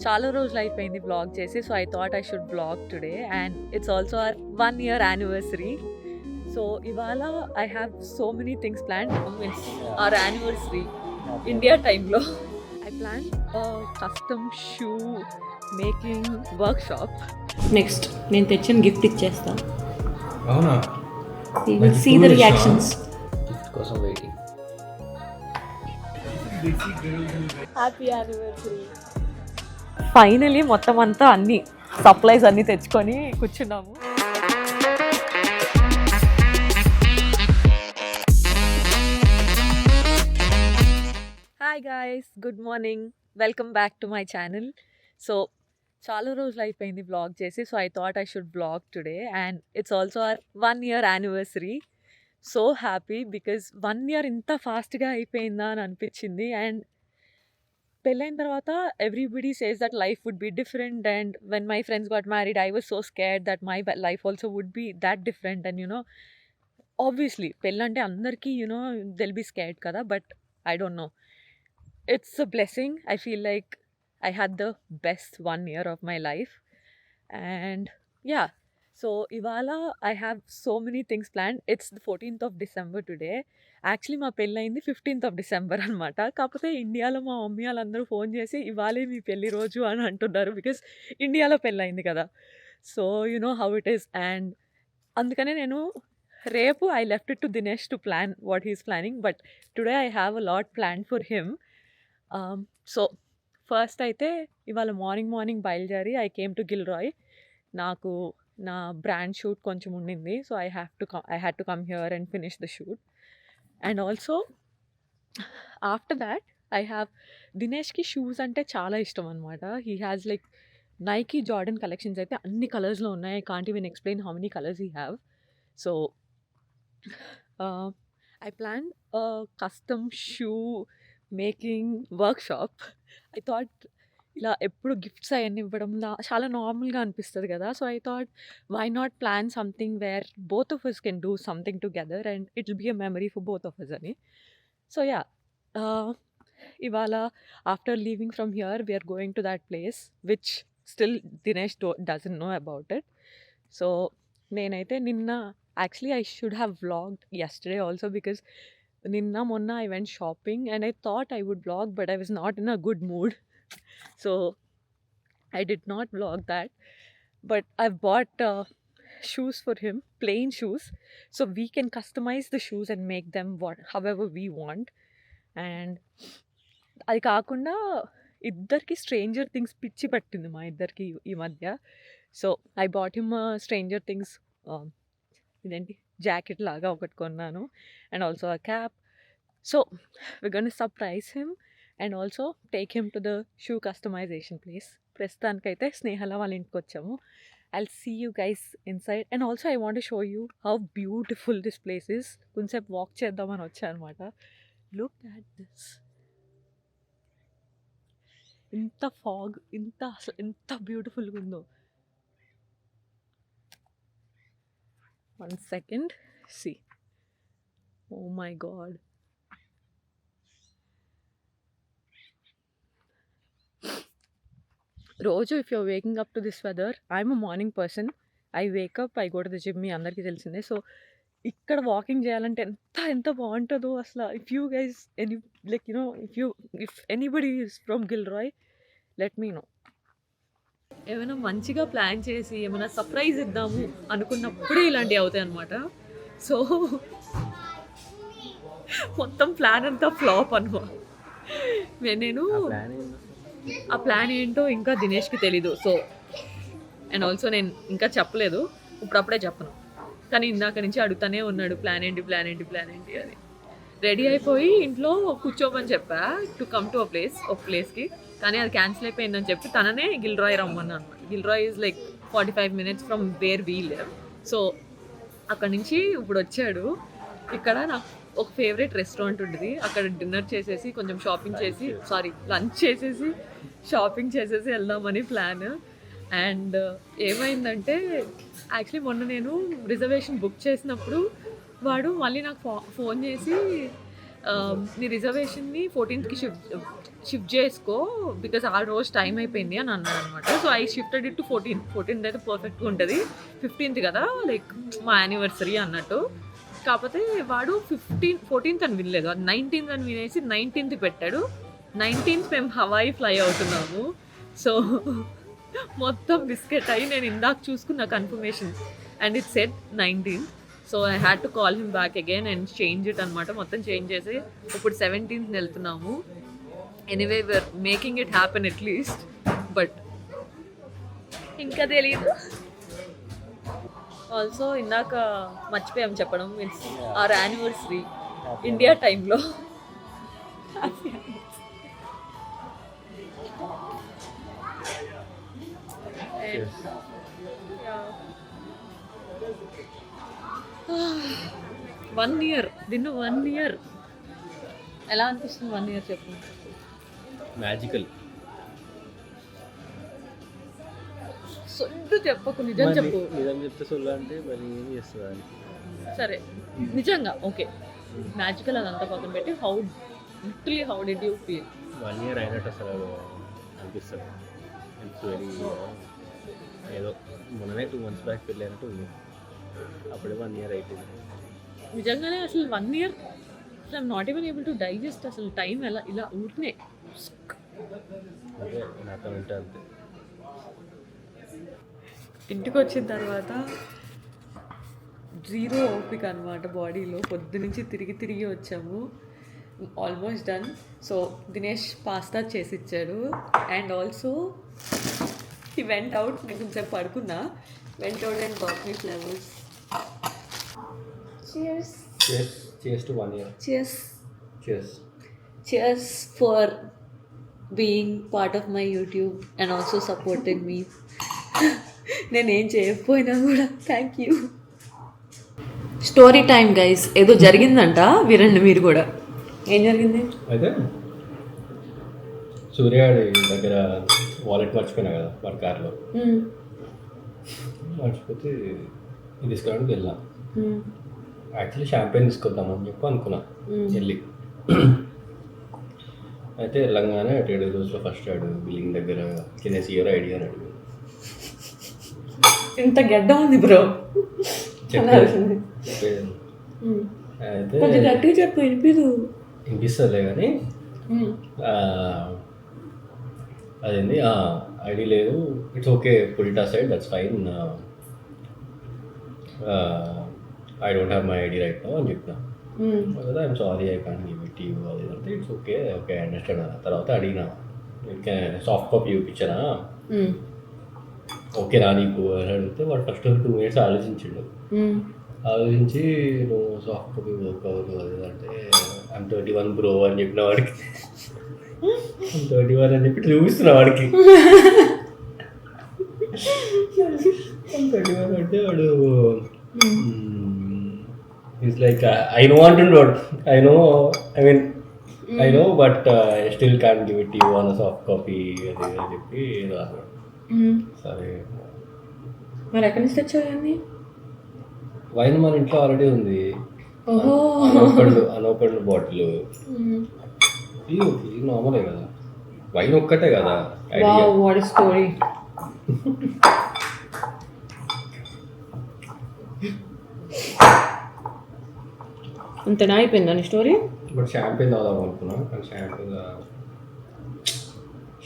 చాలా రోజులు అయిపోయింది వ్లాగ్ చేసి. So I thought I should vlog today and it's also our 1 year anniversary. So ఇవాళ I have so many things plan. Means our anniversary India టైంలో I plan custom shoe making workshop. Next నేను తెచ్చిన gift ఇచ్చేస్తా. అవునా? See the reactions. Gift కోసం waiting. Happy anniversary. Finally మొత్తం అంతా అన్ని సప్లైస్ అన్నీ తెచ్చుకొని కూర్చున్నాము. Hi guys, good morning, welcome back to my channel. So చాలా రోజులు అయిపోయింది వ్లాగ్ చేసి. So I thought I should vlog today and it's also our 1 year anniversary. So happy because 1 year ఇంత ఫాస్ట్గా అయిపోయిందా అని అనిపించింది. అండ్ పెళ్ళైన తర్వాత everybody says that life would be different and when my friends got married I was so scared that my life also would be that different. And you know obviously పెళ్ళంటే అందరికీ you know they'll be scared కదా, but I don't know, it's a blessing. I feel like I had the best 1 year of my life. And yeah, so Ivala, I have so many things planned. It's the 14th of December today. Actually మా పెళ్ళి అయింది 15th of December అనమాట. కాకపోతే ఇండియాలో మా mummy వాళ్ళందరూ phone చేసి ఇవాళే మీ పెళ్లి రోజు అని అంటున్నారు బికాస్ ఇండియాలో పెళ్ళి అయింది కదా. So you know how it is. And అందుకనే నేను రేపు I left it to Dinesh to plan what he's planning, but today I have a lot plan for him. So first అయితే ఇవాళ మార్నింగ్ బయలుదేరి ఐ కేమ్ టు గిల్రాయ్. నాకు నా brand shoot కొంచెం ఉండింది. So I had to come here and finish the shoot. And also after that I have దినేష్కి shoes అంటే చాలా ఇష్టం అనమాట. He has like Nike Jordan collections అయితే అన్ని కలర్స్లో ఉన్నాయి. I can't even explain how many colours he have. So I plan custom shoe making workshop. I thought ఇలా ఎప్పుడు గిఫ్ట్స్ అవన్నీ ఇవ్వడం చాలా నార్మల్గా అనిపిస్తుంది కదా. So I thought why not plan something where both of us can do something together and it will be a memory for both of us అని. So yeah, ఇవాళ after leaving from here we're going to that place which still Dinesh doesn't know about it. So నేనైతే నిన్న actually I should have vlogged yesterday also because నిన్న మొన్న I went shopping and I thought I would vlog but I was not in a good mood. So I did not vlog that. But I've bought shoes for him, plain shoes. So we can customize the shoes and make them however we want. And అది కాకుండా ఇద్దరికి stranger things పిచ్చి పట్టింది మా ఇద్దరికి ఈ మధ్య. So I bought him stranger things ఇదేంటి జాకెట్ లాగా ఒకటి కొన్నాను and also a cap. So we're going to surprise him and also take him to the shoe customization place. ప్రస్తుతానికైతే స్నేహల వాళ్ళ ఇంటికి వచ్చాము. I'll see you guys inside and also I want to show you how beautiful this place is. కొంచెంసేపు walk చేద్దామని వచ్చా అనమాట. Look at this. ఇంత fog, ఎంత బ్యూటిఫుల్గా ఉందో. One second. See. Oh my god. రోజు if you're waking up to this weather, I'm a morning person. I wake up, I go to the gym. మీ అందరికీ తెలిసిందే. సో ఇక్కడ వాకింగ్ చేయాలంటే ఎంత బాగుంటుందో అసలు. If you guys like you know if anybody is from Gilroy let me know. ఏమైనా మంచిగా plan చేసి ఏమైనా సర్ప్రైజ్ ఇద్దాము అనుకున్నప్పుడే ఇలాంటివి అవుతాయి అన్నమాట. సో మొత్తం ప్లాన్ అంతా ఫ్లాప్ అనమాట. నేను ఆ ప్లాన్ ఏంటో ఇంకా దినేష్కి తెలీదు. సో అండ్ ఆల్సో నేను ఇంకా చెప్పలేదు, ఇప్పుడప్పుడే చెప్పను. కానీ ఇందాక నుంచి అడుగుతానే ఉన్నాడు ప్లాన్ ఏంటి అని. రెడీ అయిపోయి ఇంట్లో కూర్చోమని చెప్పా టు కమ్ టు ఒక ప్లేస్కి. కానీ అది క్యాన్సిల్ అయిపోయిందని చెప్పి తననే గిల్రాయ్ రమ్మన్నాను అనమాట. Gilroy is like 45 minutes from where we live. So అక్కడ నుంచి ఇప్పుడు వచ్చాడు. ఇక్కడ నాకు ఒక ఫేవరెట్ రెస్టారెంట్ ఉంటుంది, అక్కడ డిన్నర్ చేసేసి కొంచెం లంచ్ చేసేసి షాపింగ్ చేసేసి వెళ్దామని ప్లాన్. అండ్ ఏమైందంటే యాక్చువల్లీ మొన్న నేను రిజర్వేషన్ బుక్ చేసినప్పుడు వాడు మళ్ళీ నాకు ఫోన్ చేసి నీ రిజర్వేషన్ని 14th షిఫ్ట్ చేసుకో బికాస్ ఆ రోజు టైం అయిపోయింది అని అన్నాడు అనమాట. So I shifted it to 14th అయితే పర్ఫెక్ట్గా ఉంటుంది. 15th కదా లైక్ మా యానివర్సరీ అన్నట్టు. కాకపోతే వాడు 14th అని వినలేదు, 19th అని వినేసి 19th పెట్టాడు. 19th మేము హవాయి ఫ్లై అవుతున్నాము. సో మొత్తం బిస్కెట్ అయ్యి నేను ఇందాక చూసుకున్న confirmation and it set 19th. So I had to call him back again and change it అనమాట. మొత్తం చేంజ్ చేసి ఇప్పుడు 17th వెళ్తున్నాము. Anyway we're making it happen at least. But ఇంకా తెలియదు. ఆల్సో ఇందాక మర్చిపోయాం చెప్పడం, ఇట్స్ ఆర్ యానివర్సరీ ఇండియా టైంలో. వన్ ఇయర్ దీన్ని 1 year ఎలా అనిపిస్తుంది? 1 year చెప్పు. మ్యాజికల్. సొంత చెప్పకు, నిజం చెప్పు. నిజం చెప్తే సొల్లు అంటే మరి ఏం చేస్తుంది? సరే నిజంగా ఓకే, మ్యాజికల్ అదంతా పక్కన పెట్టి how did you feel? 1 year అయినట్టు అసలు అనిపిస్తుంది. ఇట్స్ వెరీ ఏదో మొన్ననే 2 months బ్యాక్ వెళ్ళినట్టు ఉంది. అప్పుడే 1 year అయిపోయింది. నిజంగానే అసలు 1 year I'm not even able to digest. అసలు టైం ఎలా ఇలా ఊరినే అదే నాతో వింటే అంతే. ఇంటికి వచ్చిన తర్వాత జీరో ఓపిక అనమాట బాడీలో. పొద్దు నుంచి తిరిగి వచ్చాము. Almost done. So Dinesh pasta చేసి ఇచ్చాడు and also he went out. నేను కొంచెం పడుకున్నా. Went out and got me flavours. Cheers. Cheers to 1 year. Cheers for being part of my YouTube and also supporting me. నేనేం చేయకపోయినా కూడా thank you. Story time guys. ఏదో జరిగిందంట, వినండి మీరు కూడా. ఏం జరిగింది అయితే సూర్యాడి దగ్గర వాలెట్ మర్చిపోయినా కదా వాడి కార్లో. మర్చిపోతే తీసుకురావడానికి వెళ్ళాం. యాక్చువల్లీ షాంపెయిన్ తీసుకొద్దామని చెప్పి అనుకున్నా వెళ్ళి. అయితే వెళ్ళంగానే అటు రోజులో ఫస్ట్ ఆడు బిల్లింగ్ దగ్గర తినేసి ఇయర్ ఐడియా అని అడిగాడు. ఇంత గడ్డ ఉంది బ్రో. అయితే గట్టిగా చెప్పు, వినిపిస్తుందిలే కానీ అదేంది ఐడి లేదు, it's okay put it aside, that's fine, I don't have my ID right now అని చెప్పిన. కదా I'm sorry I can't give it you అది అంటే ఇట్స్ ఓకే ఓకే అండర్స్టాండ్ అన్న. తర్వాత అడిగిన సాఫ్ట్ కాపీ చూపించానా, ఓకేనా నీకు అని అడిగితే వాడు ఫస్ట్ 2 minutes ఆలోచించిండు. ఆలోచించి నువ్వు సాఫ్ట్ కాపీ వర్క్ అవ్వదు అది అంటే ఐఎమ్ 31 బ్రో అని చెప్పిన వాడికి. 31 అని చెప్పి చూపిస్తున్నా వాడికి. 31 అంటే వాడు ఈజ్ లైక్ ఐ నో అంటుండోడు. I know but I still can give it you on soft copy అది అని చెప్పి రాసాడు. సరే మరి ఎక్కడి నుంచి తెచ్చావు? వైన్ మన ఇంట్లో ఆల్రెడీ ఉంది, అనోపెండ్ బాటిల్. ఇది నార్మలే కదా, వైన్ ఒక్కటే కదా. స్టోరీ అంతేనా? అయిపోయిందని స్టోరీ. బట్ షాంపెయిన్ తాగుదాం అనుకున్నా కానీ షాంపెయిన్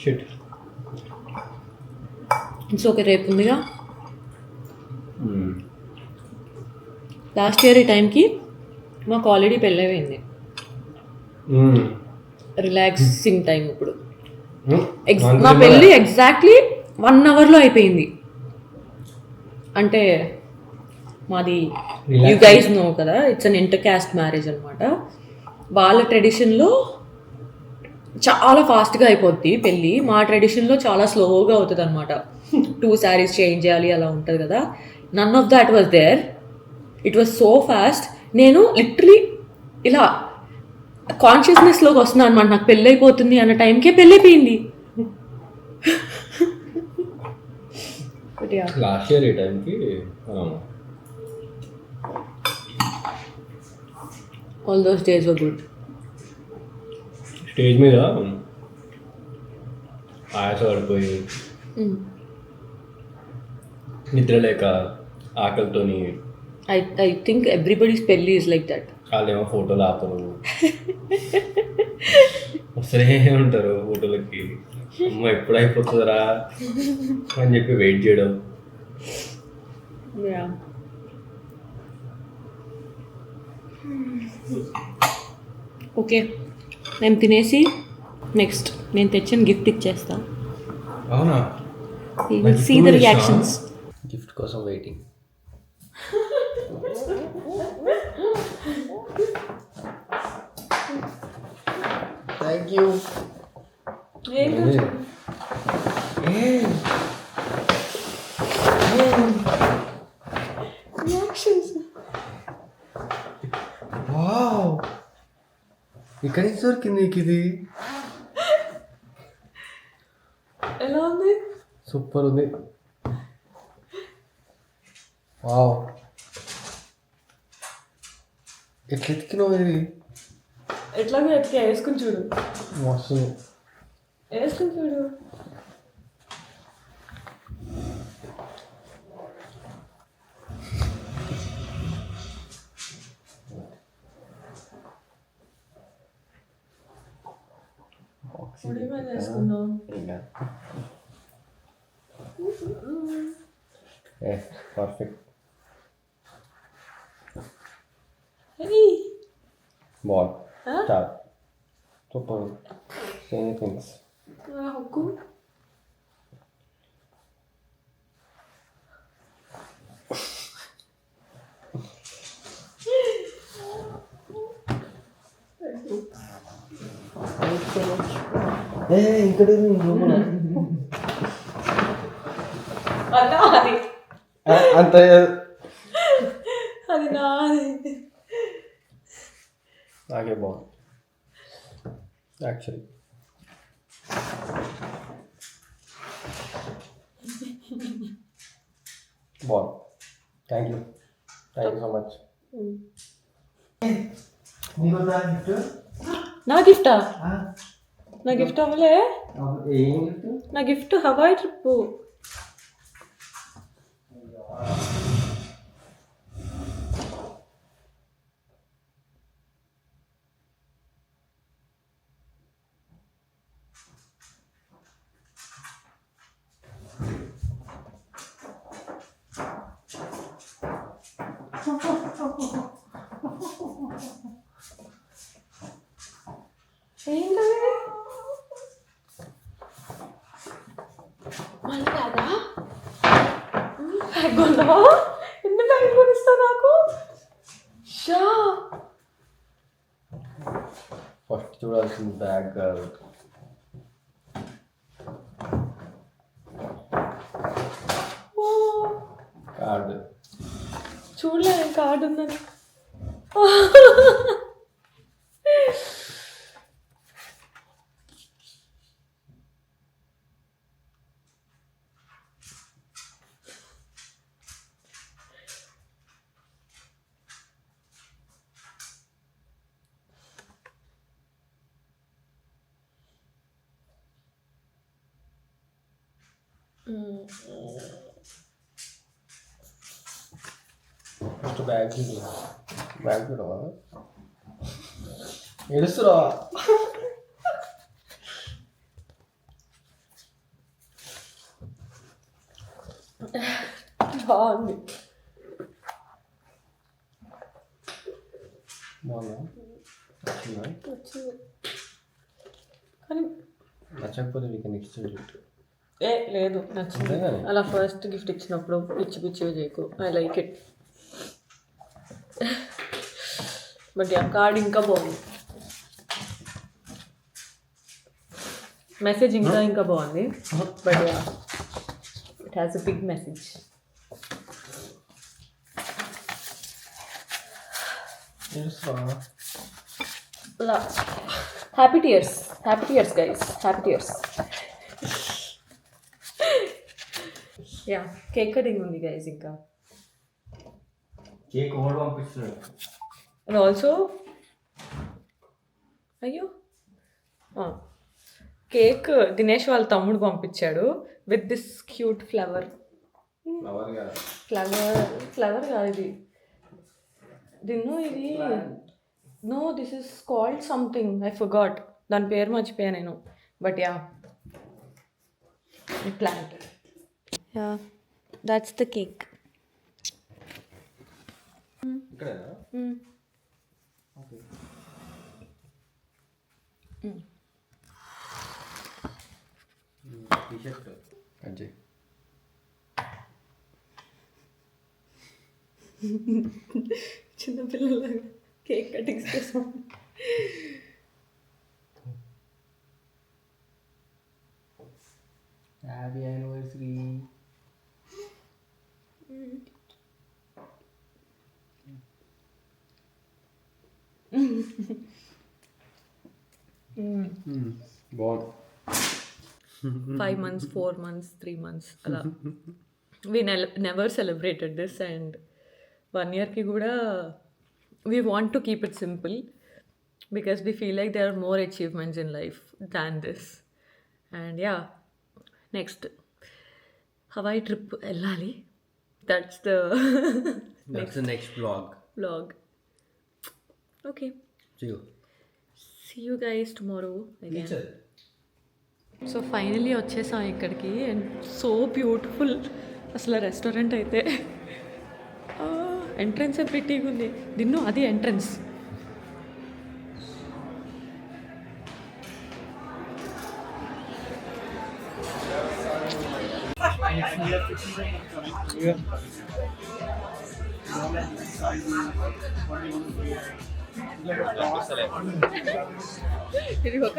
షిట్. ఇట్స్ ఓకే, రేపు ఉందిగా. లాస్ట్ ఇయర్ ఈ టైంకి మాకు ఆల్రెడీ పెళ్ళైపోయింది. రిలాక్సింగ్ టైం ఇప్పుడు. మా పెళ్ళి ఎగ్జాక్ట్లీ 1 hourలో అయిపోయింది. అంటే మాది యూ గైజ్ నో కదా, it's an inter caste marriage అనమాట. వాళ్ళ ట్రెడిషన్లో చాలా ఫాస్ట్గా అయిపోద్ది పెళ్ళి, మా ట్రెడిషన్లో చాలా స్లోగా అవుతుంది అనమాట. 2 sarees చేంజ్ చేయాలి అలా ఉంటుంది కదా. None of that was there. It was so fast. నేను లిటరలీ ఇలా కాన్షియస్నెస్లోకి వస్తున్నాను అనమాట, నాకు పెళ్ళి అయిపోతుంది అన్న టైంకే పెళ్ళి అయిపోయింది. లాస్ట్ ఇయర్ ఈ టైంకి all those days were good. Stage మీద ఆయాస పడిపోయి నిద్ర లేక ఆకలితోని ఐ థింక్ ఎవ్రీబడీస్ పెళ్ళి ఈజ్ లైక్ దట్. వాళ్ళేమో ఫోటోలు ఆపరు వస్తూనే ఉంటారు ఫోటోలకి. అమ్మ ఎప్పుడు అయిపోతుందిరా అని చెప్పి వెయిట్ చేయడం. ఓకే, నేను తినేసి నెక్స్ట్ నేను తెచ్చిన గిఫ్ట్ ఇచ్చేస్తా. అవునా? See the reactions. గిఫ్ట్ కోసం వెయిటింగ్. Thank you. వావ్, ఇక్కడ నుంచి దొరికింది నీకు ఇది? ఎలా ఉంది? సూపర్ ఉంది. వావ్, ఎట్లా ఎత్తికినావు ఇది? ఎట్లాగో ఎత్తికి వేసుకుని చూడు. మస్తు వేసుకుని చూడు. వేసుకున్నావు perfect. Ball star super. Same things. హక్కు ఇక్కడ అది అంత అది నాది. నాకే బాగుంది యాక్చువల్లీ. బాగుంది. Thank you so much. నా గిఫ్టా? నా గిఫ్ట్ అవ్వలే. ఏం గిఫ్ట్? నా గిఫ్ట్ హవాయి ట్రిప్. ఏంటది? మళ్ళీ కాదా? బ్యాగ్ కొన్నావా? ఎన్ని బ్యాగ్ కొనిస్తావు నాకు? షా ఫస్ట్ చూడాల్సింది బ్యాగ్ కాదు. కార్డు. చూడలే కార్డు ఉందని. ఫస్ట్ బ్యాగ్ బ్యాగ్ చూడవా? ఏడుస్తురా? బాగుంది. బాగుందా? వచ్చింది కానీ నచ్చకపోతే మీకు నెక్స్ట్ గిఫ్ట్. లేదు నచ్చింది. అలా ఫస్ట్ గిఫ్ట్ ఇచ్చినప్పుడు పిచ్చి పిచ్చిగా చేయకు. I like it. బట్ ఆ కార్డ్ ఇంకా బాగుంది. మెసేజ్ ఇంకా బాగుంది. But it has a big message. Happy tears guys, happy tears. Yeah, cake cutting ఉంది గైస్. ఇంకా కేక్ ఓవర్ పంపిస్తున్నాడు. అండ్ ఆల్సో అయ్యో కేక్ దినేష్ వాళ్ళ తమ్ముడు పంపించాడు with this cute flower. Flower కాదు ఇది. ఇది no, this is called something, I forgot. దాని పేరు మర్చిపోయా నేను. But yeah, plant. Yeah, that's the cake. చిన్నపిల్లలాగా cake cuttings చేసాం. Happy anniversary. బాగుంది. 5 months, 4 months, 3 months అలా. We never celebrated this, and 1 yearకి కూడా we want to keep it simple because we feel like there are more achievements in life than this. And yeah, next Hawaii trip వెళ్ళాలి. That's the next vlog. Okay. See you guys tomorrow again. So finally వచ్చేసాం ఇక్కడికి, and so beautiful అసలు restaurant అయితే. Entrance ప్రిటీగా ఉంది. దిన్ను అది entrance. ఇది ఒక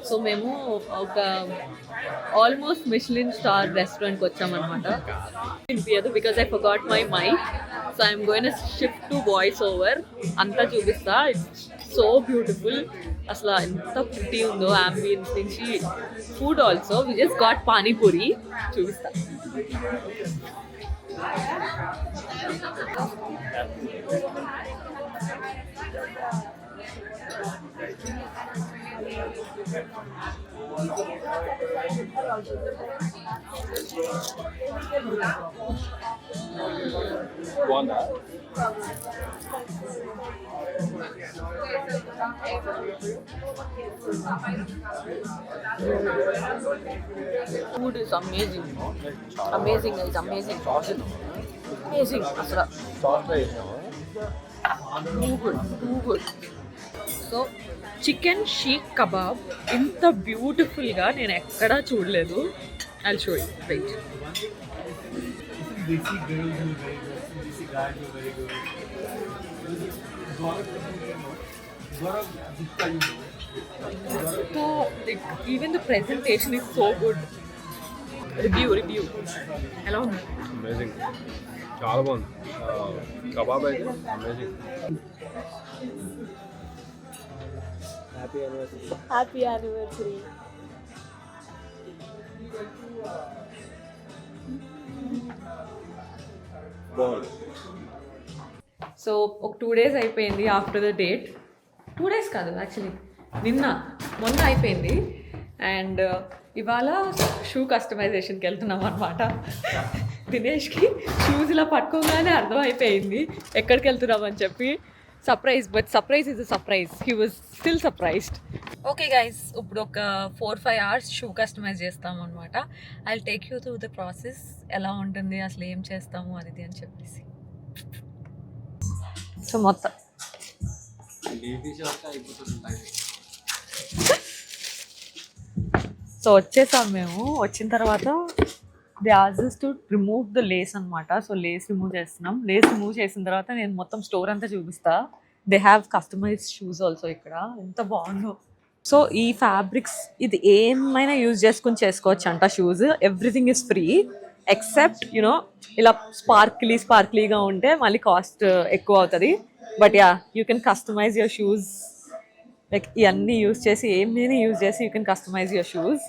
so మేము ఒక ఆల్మోస్ట్ మిష్లిన్ స్టార్ రెస్టారెంట్కి వచ్చామన్నమాట. వినిపించదు because I forgot my mic. So I'm going to shift to voice over. అంతా చూపిస్తా. It's so beautiful. అసలు ఎంత ప్రిటీ ఉందో అంబియన్స్ నుంచి. Food also we just got panipuri. చూపిస్తా. Food is amazing. Amazing guys, amazing. Amazing. Asla. Too good. So chicken seekh kebab ఇంత బ్యూటిఫుల్గా నేను ఎక్కడా చూడలేదు. I'll show you. Wait. So even the presentation is so good. Review ఎలా ఉంది? అమేజింగ్, చాలా బాగుంది. కబాబ్ అయితే అమేజింగ్. Happy anniversary. సో ఒక 2 days అయిపోయింది ఆఫ్టర్ ద డేట్. 2 days కాదు యాక్చువల్లీ, మొన్న అయిపోయింది. అండ్ ఇవాళ షూ కస్టమైజేషన్కి వెళ్తున్నాం అనమాట. దినేష్కి షూస్ ఇలా పట్టుకోగానే అర్థమైపోయింది ఎక్కడికి వెళ్తున్నామని చెప్పి. Surprise, but surprise is a surprise. He was still surprised. Okay guys, ఇప్పుడు ఒక 4-5 hours షూ కస్టమైజ్ చేస్తాము అనమాట. I will take you through the process. ఎలా ఉంటుంది, అసలు ఏం చేస్తాము అనేది అని చెప్పేసి. సో మొత్తం సో వచ్చేసాం మేము. వచ్చిన తర్వాత they asks to remove the lace అనమాట. సో లేస్ రిమూవ్ చేస్తున్నాం. లేస్ రిమూవ్ చేసిన తర్వాత నేను మొత్తం స్టోర్ అంతా చూపిస్తా. They have customized shoes also ఇక్కడ. ఎంత బాగుందో. సో ఈ ఫ్యాబ్రిక్స్ ఇది ఏమైనా యూజ్ చేసుకుని చేసుకోవచ్చు అంట. Shoes everything is free except you know ఇలా స్పార్క్లీగా ఉంటే మళ్ళీ కాస్ట్ ఎక్కువ అవుతుంది. But yeah, you can customise your shoes. Like ఇవన్నీ యూజ్ చేసి ఏమైనా యూజ్ చేసి you can customise your shoes.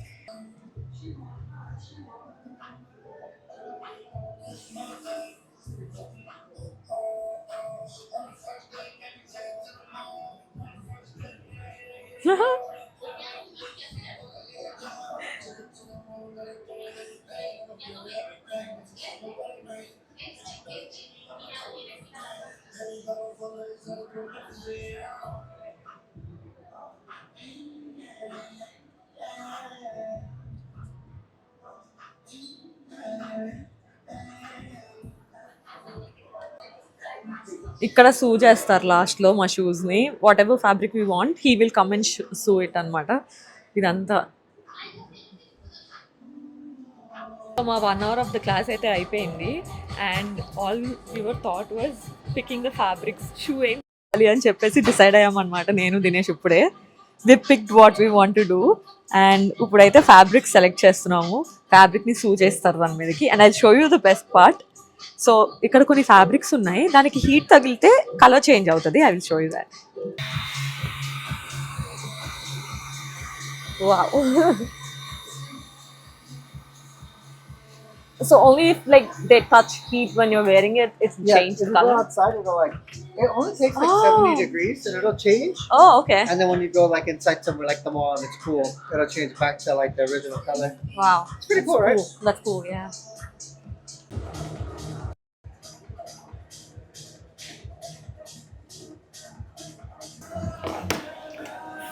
ఇక్కడ సూ చేస్తారు లాస్ట్లో మా షూస్ని. Whatever fabric we want he will come and sew it అనమాట. ఇదంతా మా 1 hour ఆఫ్ ద క్లాస్ అయితే అయిపోయింది. And all your thought was picking the fabrics. Shoe ఏం కావాలి అని చెప్పేసి డిసైడ్ అయ్యామన్నమాట నేను దినేష్ ఇప్పుడే. We picked what we want to do. And ఇప్పుడైతే ఫ్యాబ్రిక్ సెలెక్ట్ చేస్తున్నాము. ఫ్యాబ్రిక్ని సూ చేస్తారు దాని మీదకి. And I show you the best part. So ఇక్కడ కొన్ని ఫ్యాబ్రిక్స్ ఉన్నాయి, దానికి హీట్ తగిలితే కలర్ చేంజ్ అవుతుంది. I will show you that. Wow. So only if like they touch heat when you're wearing it, it's Yeah, changed if you color. go outside, it'll like it only takes like Oh. 70 degrees and it'll change. Oh, okay. And then when you go like inside somewhere like the mall and it's cool, it'll change back to like the original color. Wow. It's pretty cool, right? That's cool, yeah.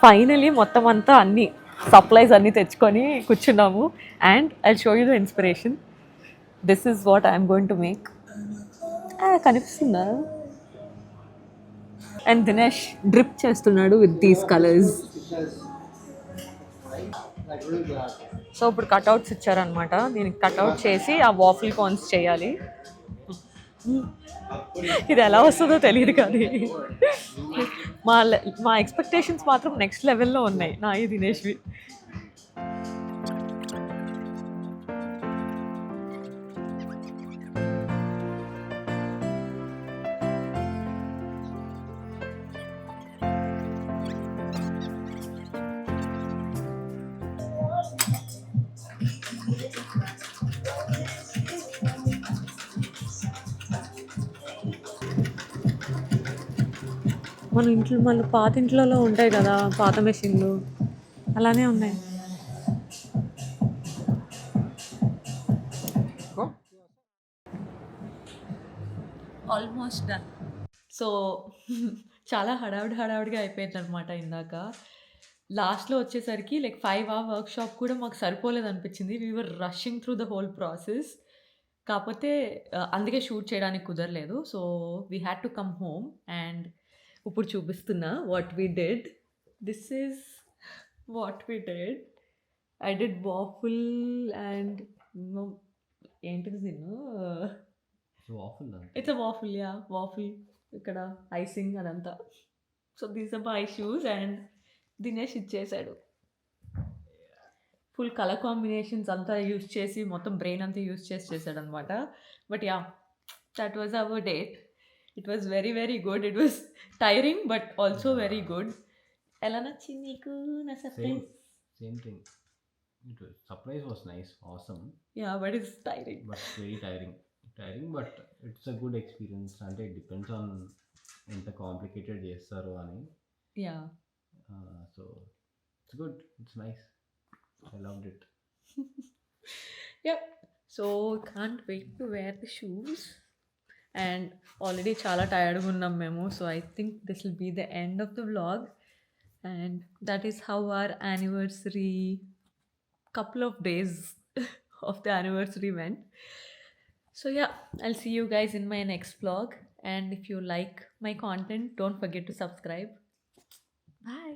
Finally మొత్తం అంతా అన్ని supplies అన్నీ తెచ్చుకొని కూర్చున్నాము. And I show you the inspiration. This is what I'm going to make. కనిపిస్తుందా? And Dinesh drip చేస్తున్నాడు with these colours. Because like really glad. So ఇప్పుడు cutouts ఇచ్చారనమాట. దీనికి కట్అవుట్ చేసి ఆ వాఫిల్ కాన్స్ చేయాలి. ఇది ఎలా వస్తుందో తెలియదు కానీ మా ఎక్స్పెక్టేషన్స్ మాత్రం నెక్స్ట్ లెవెల్లో ఉన్నాయి నా ఈ దినేష్వి. మన ఇంట్లో మన పాత ఇంట్లో ఉంటాయి కదా పాత మెషిన్లు, అలానే ఉన్నాయి. Almost done. సో చాలా హడావిడిగా అయిపోయింది అనమాట ఇందాక. లాస్ట్లో వచ్చేసరికి లైక్ 5 hour వర్క్షాప్ కూడా మాకు సరిపోలేదు అనిపించింది. We were rushing through the whole process. కాకపోతే అందుకే షూట్ చేయడానికి కుదరలేదు. So we had to come home. And ఇప్పుడు చూపిస్తున్నా what we did. This is what we did. I did waffle and ఏంటిది తిన్ను, it's a waffle. Ya waffle. ఇక్కడ icing అదంతా. So these are my shoes. And Dinesh ఇచ్చేసాడు. Full colour combinations అంతా use చేసి మొత్తం బ్రెయిన్ అంతా యూస్ చేసి చేశాడు అనమాట. But yeah, that was our date. It was very very good. It was tiring but also very good. ఎలా నచ్చింది నీకు నా surprise? Same thing. Surprise was nice, awesome, ya, but it's tiring. but very tiring. But it's a good experience. And it depends on ఎంత complicated చేస్తారు అని. Yeah, So it's good. It's nice. I loved it. yep. So can't wait to wear the shoes. And already చాలా టైర్డ్గా ఉన్నాం మేము. So I think this will be the end of the vlog. And that is how our anniversary, couple of days of the anniversary went. So yeah, I'll see you guys in my next vlog. And if you like my content, don't forget to subscribe. Bye.